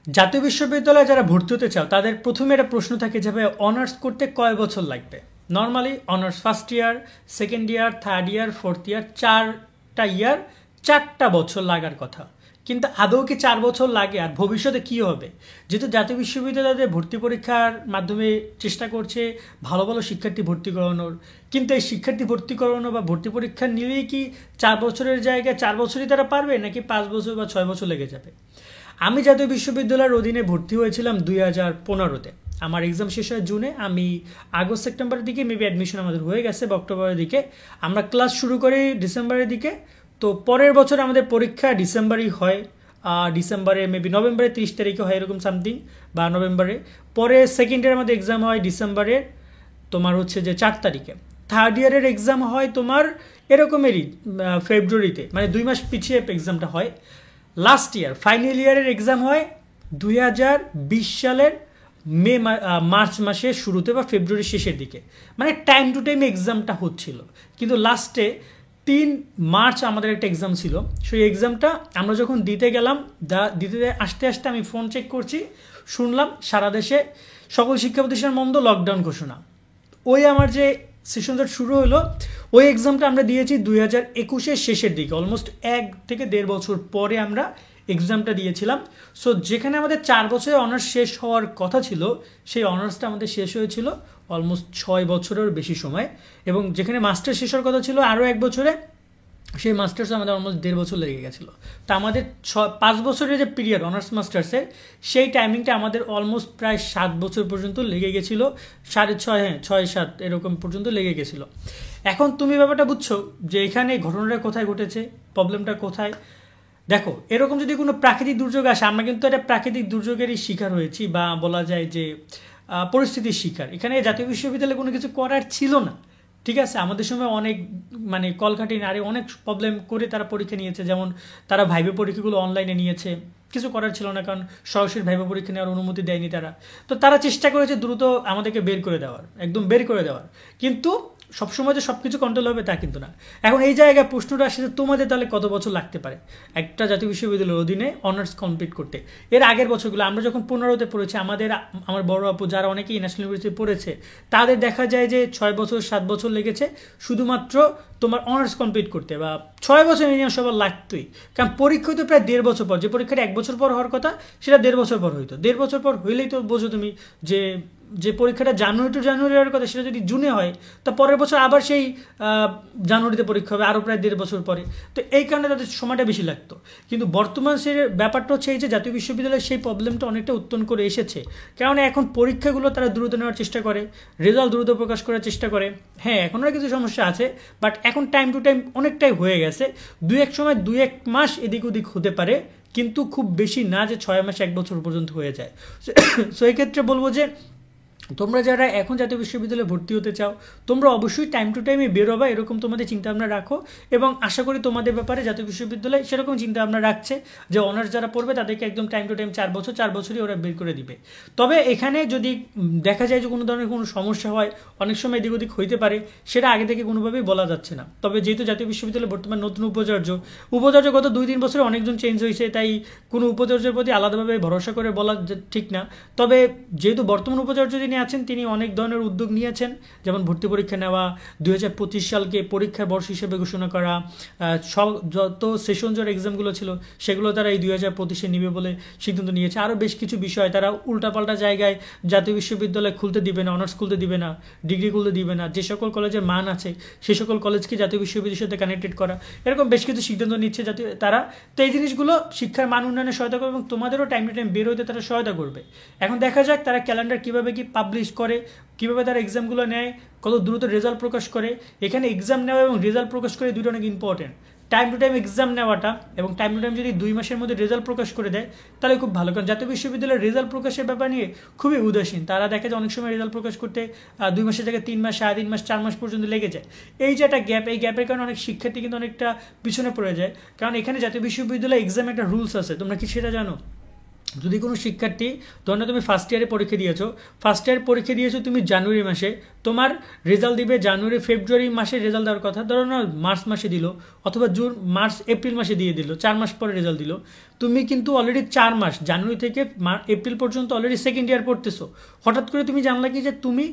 জাতীয় বিশ্ববিদ্যালয়ে যারা ভর্তি হতে চাও তাদের প্রথমে একটা প্রশ্ন থাকে যে ভাই অনার্স করতে কয় বছর লাগবে। Normally honours first year, second year, third year, fourth year, 4 বছর লাগার কথা। কিন্তু আদৌ কি 4 বছর লাগে? আর ভবিষ্যতে কী হবে? যেহেতু জাতীয় বিশ্ববিদ্যালয়ে ভর্তি পরীক্ষার মাধ্যমে চেষ্টা করছে ভালো ভালো শিক্ষার্থী ভর্তি করানোর, কিন্তু এই শিক্ষার্থী ভর্তি করানো বা ভর্তি পরীক্ষা নিলেই কি 4 বছরের জায়গায় 4 বছরই তারা পারবে, নাকি 5 বছর বা 6 বছর লেগে যাবে? আমি জাতীয় বিশ্ববিদ্যালয়ের অধীনে ভর্তি হয়েছিলাম 2015-তে। আমার এক্সাম শেষ হয় জুনে, আমি আগস্ট সেপ্টেম্বরের দিকে মেবি অ্যাডমিশন আমাদের হয়ে গেছে বা অক্টোবরের দিকে। আমরা ক্লাস শুরু করি ডিসেম্বরের দিকে। তো পরের বছর আমাদের পরীক্ষা ডিসেম্বরেই হয়, ডিসেম্বরে মেবি নভেম্বরের 30 তারিখে হয় এরকম সামথিং, বা নভেম্বরে। পরে সেকেন্ড ইয়ার আমাদের এক্সাম হয় ডিসেম্বরের তোমার হচ্ছে যে 4 তারিখে। থার্ড ইয়ারের এক্সাম হয় তোমার এরকমেরই ফেব্রুয়ারিতে, মানে 2 মাস পিছিয়ে এক্সামটা হয়। লাস্ট ইয়ার ফাইনাল ইয়ারের এক্সাম হয় 2020 সালের মার্চ মাসের শুরুতে বা ফেব্রুয়ারির শেষের দিকে। মানে টাইম টু টাইম এক্সামটা হচ্ছিল, কিন্তু লাস্টে 3 মার্চ আমাদের একটা এক্সাম ছিল। সেই এক্সামটা আমরা যখন দিতে গেলাম, দিতে আসতে আসতে আমি ফোন চেক করছি, শুনলাম সারা দেশে সকল শিক্ষা প্রতিষ্ঠান বন্ধ, লকডাউন ঘোষণা। ওই আমার যে সেশন জট শুরু হলো, ওই এক্সামটা আমরা দিয়েছি 2021-এর শেষের দিকে, অলমোস্ট 1 থেকে 1.5 বছর পরে আমরা এক্সামটা দিয়েছিলাম। সো যেখানে আমাদের 4 বছরে অনার্স শেষ হওয়ার কথা ছিল, সেই অনার্সটা আমাদের শেষ হয়েছিল অলমোস্ট 6 বছরের বেশি সময়। এবং যেখানে মাস্টার শেষ হওয়ার কথা ছিল আরও 1 বছরে, সেই মাস্টার্স আমাদের অলমোস্ট 1.5 বছর লেগে গেছিলো। তো আমাদের 5 বছরের যে পিরিয়ড অনার্স মাস্টার্সের, সেই টাইমিংটা আমাদের অলমোস্ট প্রায় 7 বছর পর্যন্ত লেগে গেছিলো। 6.5, হ্যাঁ 6-7 এরকম পর্যন্ত লেগে গেছিলো। এখন তুমি ব্যাপারটা বুঝছো যে এখানে ঘটনাটা কোথায় ঘটেছে, প্রবলেমটা কোথায়। দেখো, এরকম যদি কোনো প্রাকৃতিক দুর্যোগ আসে, আমরা কিন্তু একটা প্রাকৃতিক দুর্যোগেরই শিকার হয়েছি, বা বলা যায় যে পরিস্থিতির শিকার। এখানে জাতীয় বিশ্ববিদ্যালয়ে কোনো কিছু করার ছিল না, ঠিক আছে। আমাদের সময় অনেক মানে কলকাঠি নাড়ে অনেক প্রবলেম করে তারা পরীক্ষা নিয়েছে। যেমন তারা ভাইভা পরীক্ষাগুলো অনলাইনে নিয়েছে, কিছু করার ছিল না, কারণ সরাসরি ভাইভা পরীক্ষা নেওয়ার অনুমতি দেয়নি তারা। তো তারা চেষ্টা করেছে দ্রুত আমাদেরকে বের করে দেওয়ার, একদম বের করে দেওয়ার। কিন্তু সবসময় যে সব কিছু কন্ট্রোল হবে তা কিন্তু না। এখন এই জায়গায় প্রশ্নটা আসে যে তোমাদের তাহলে কত বছর লাগতে পারে একটা জাতীয় বিশ্ববিদ্যালয়ের অধীনে অনার্স কমপ্লিট করতে? এর আগের বছরগুলো আমরা যখন 15-তে পড়েছি, আমার বড় আপু যারা অনেকেই ন্যাশনাল ইউনিভার্সিটি পড়েছে, তাদের দেখা যায় যে 6 বছর 7 বছর লেগেছে শুধুমাত্র তোমার অনার্স কমপ্লিট করতে, বা 6 বছর মিনিমাম সবার লাগতোই। কারণ পরীক্ষা হয়তো প্রায় 1.5 বছর পর, যে পরীক্ষাটা 1 বছর পর হওয়ার কথা সেটা 1.5 বছর পর হইতো। 1.5 বছর পর হইলেই তো বোঝো তুমি যে যে পরীক্ষাটা জানুয়ারি টু জানুয়ারি হওয়ার কথা সেটা যদি জুনে হয়, তো পরের বছর আবার সেই জানুয়ারিতে পরীক্ষা হবে, আরও প্রায় 1.5 বছর পরে। তো এই কারণে তাদের সময়টা বেশি লাগতো। কিন্তু বর্তমান সে ব্যাপারটা হচ্ছে এই যে জাতীয় বিশ্ববিদ্যালয়ের সেই প্রবলেমটা অনেকটা উত্তরণ করে এসেছে। কারণ এখন পরীক্ষাগুলো তারা দ্রুত নেওয়ার চেষ্টা করে, রেজাল্ট দ্রুত প্রকাশ করার চেষ্টা করে। হ্যাঁ, এখনও কিছু সমস্যা আছে, বাট এখন টাইম টু টাইম অনেকটাই হয়ে গেছে। 2-1 মাস এদিক ওদিক হতে পারে, কিন্তু খুব বেশি না যে 6 মাস 1 বছর পর্যন্ত হয়ে যায়। সো এই ক্ষেত্রে বলবো যে তোমরা যারা এখন জাতীয় বিশ্ববিদ্যালয়ে ভর্তি হতে চাও, তোমরা অবশ্যই টাইম টু টাইমে বেরোবা, এরকম তোমাদের চিন্তাভাবনা রাখো। এবং আশা করি তোমাদের ব্যাপারে জাতীয় বিশ্ববিদ্যালয় সেরকম চিন্তাভাবনা রাখছে যে অনার্স যারা পড়বে তাদেরকে একদম টাইম টু টাইম 4 বছরই ওরা বের করে দিবে। তবে এখানে যদি দেখা যায় যে কোনো ধরনের কোনো সমস্যা হয়, অনেক সময় এদিক ওদিক হইতে পারে, সেটা আগে থেকে কোনোভাবেই বলা যাচ্ছে না। তবে যেহেতু জাতীয় বিশ্ববিদ্যালয়ে বর্তমান নতুন উপাচার্য গত 2-3 বছরে অনেকজন চেঞ্জ হয়েছে, তাই কোনো উপাচার্যের প্রতি আলাদাভাবে ভরসা করে বলা ঠিক না। তবে যেহেতু বর্তমান উপাচার্য যিনি আছেন তিনি অনেক ধরনের উদ্যোগ নিয়েছেন, যেমন ভর্তি পরীক্ষা নেওয়া, 2025 সালকে পরীক্ষার বর্ষ হিসেবে ঘোষণা করা, যত সেশন জট এক্সামগুলো ছিল সেগুলো তারা এই 2025-এ নিবে বলে সিদ্ধান্ত নিয়েছে। আরও বেশ কিছু বিষয় তারা উল্টাপাল্টা জায়গায় জাতীয় বিশ্ববিদ্যালয় খুলতে দিবে না, অনার্স খুলতে দিবে না, ডিগ্রি খুলতে দিবে না, যে সকল কলেজের মান আছে সেই সকল কলেজকে জাতীয় বিশ্ববিদ্যালয়ের সাথে কানেক্টেড করা, এরকম বেশ কিছু সিদ্ধান্ত নিচ্ছে জাতীয় তারা। তো এই জিনিসগুলো শিক্ষার মান উন্নয়নে সহায়তা করবে এবং তোমাদেরও টাইম টু টাইম বের হইতে তারা সহায়তা করবে। এখন দেখা যাক তারা ক্যালেন্ডার কীভাবে কি পাবলিশ করে, কীভাবে তারা এক্সামগুলো নেয়, কত দ্রুত রেজাল্ট প্রকাশ করে। এখানে এক্সাম নেওয়া এবং রেজাল্ট প্রকাশ করে দুটো অনেক important. Time to time exam নেওয়াটা এবং টাইম টু টাইম যদি 2 মাসের মধ্যে রেজাল্ট প্রকাশ করে দেয় তাহলে খুব ভালো। কারণ জাতীয় বিশ্ববিদ্যালয়ের রেজাল্ট প্রকাশের ব্যাপার নিয়ে খুবই উদাসীন। তারা দেখে যে অনেক সময় রেজাল্ট প্রকাশ করতে 2 মাসের জায়গায় 3 মাস, 3.5 মাস, 4 মাস পর্যন্ত লেগে যায়। এই যে একটা গ্যাপ, এই গ্যাপের কারণে অনেক শিক্ষার্থী কিন্তু অনেকটা পিছনে পড়ে যায়। কারণ এখানে জাতীয় বিশ্ববিদ্যালয়ে এক্সাম একটা রুলস আছে, তোমরা কি সেটা জানো? যদি কোনো শিক্ষার্থী ধরো তুমি ফার্স্ট ইয়ারে পরীক্ষা দিয়েছো, তুমি জানুয়ারি মাসে, তোমার রেজাল্ট দিবে জানুয়ারি ফেব্রুয়ারি মাসে রেজাল্ট দেওয়ার কথা, ধরো না মার্চ মাসে দিল, অথবা জুন মার্চ এপ্রিল মাসে দিয়ে দিল, 4 মাস পরে রেজাল্ট দিল, তুমি কিন্তু অলরেডি 4 মাস জানুয়ারি থেকে এপ্রিল পর্যন্ত অলরেডি সেকেন্ড ইয়ার পড়তেছো। হঠাৎ করে তুমি জানলা কি যে তুমি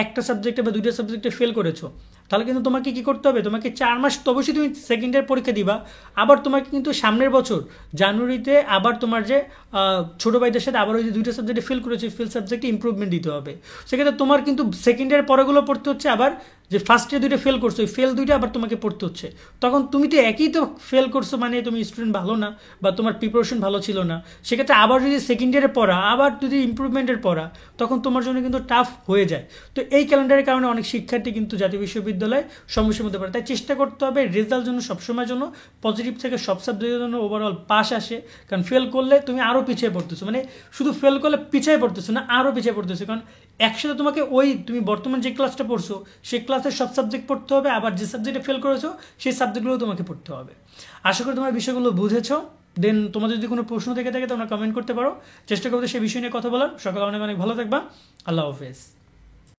একটা সাবজেক্টে বা দুইটা সাবজেক্টে ফেল করেছো, তাহলে কিন্তু তোমাকে কি করতে হবে, তোমাকে 4 মাস তো অবশ্যই তুমি সেকেন্ড ইয়ার পরীক্ষা দিবা, আবার তোমাকে কিন্তু সামনের বছর জানুয়ারিতে আবার তোমার যে ছোটো ভাইদের সাথে আবার ওই যে দুইটা সাবজেক্টে ফেল করেছে ফেল সাবজেক্টে ইম্প্রুভমেন্ট দিতে হবে। সেক্ষেত্রে তোমার কিন্তু সেকেন্ড ইয়ার পরেগুলো পড়তে হচ্ছে, আবার যে ফার্স্ট ইয়ার দুইটা ফেল করছো ওই ফেল দুইটা আবার তোমাকে পড়তে হচ্ছে। তখন তুমি তো একই তো ফেল করছো, মানে তুমি স্টুডেন্ট ভালো না বা তোমার প্রিপারেশন ভালো ছিল না, সেক্ষেত্রে আবার যদি সেকেন্ড ইয়ারে পড়া আবার যদি ইম্প্রুভমেন্টের পড়া, তখন তোমার জন্য কিন্তু টাফ হয়ে যায়। তো এই ক্যালেন্ডারের কারণে অনেক শিক্ষার্থী কিন্তু জাতীয় বিশ্ববিদ্যালয়ে সমস্যার মধ্যে পড়ে। তাই চেষ্টা করতে হবে রেজাল্ট জন্য সবসময়ের জন্য পজিটিভ থেকে, সব সাবজেক্টের জন্য ওভারঅল পাস আসে। কারণ ফেল করলে তুমি আরও পিছিয়ে পড়তেছো, মানে শুধু ফেল করলে পিছিয়ে পড়তেছো না, আরও পিছিয়ে পড়তেছো। কারণ একসাথে তোমাকে ওই তুমি বর্তমান যে ক্লাসটা পড়ছো সেই ক্লাসের সব সাবজেক্ট পড়তে হবে, আবার যে সাবজেক্টে ফেল করেছো সেই সাবজেক্টগুলোও তোমাকে পড়তে হবে। আশা করি তোমার বিষয়গুলো বুঝেছো। দেন তোমাদের যদি কোনো প্রশ্ন থেকে থাকে তোমরা কমেন্ট করতে পারো, চেষ্টা করবে সেই বিষয় নিয়ে কথা বলার। সকালে অনেক অনেক ভালো থাকবা। আল্লাহ হাফেজ।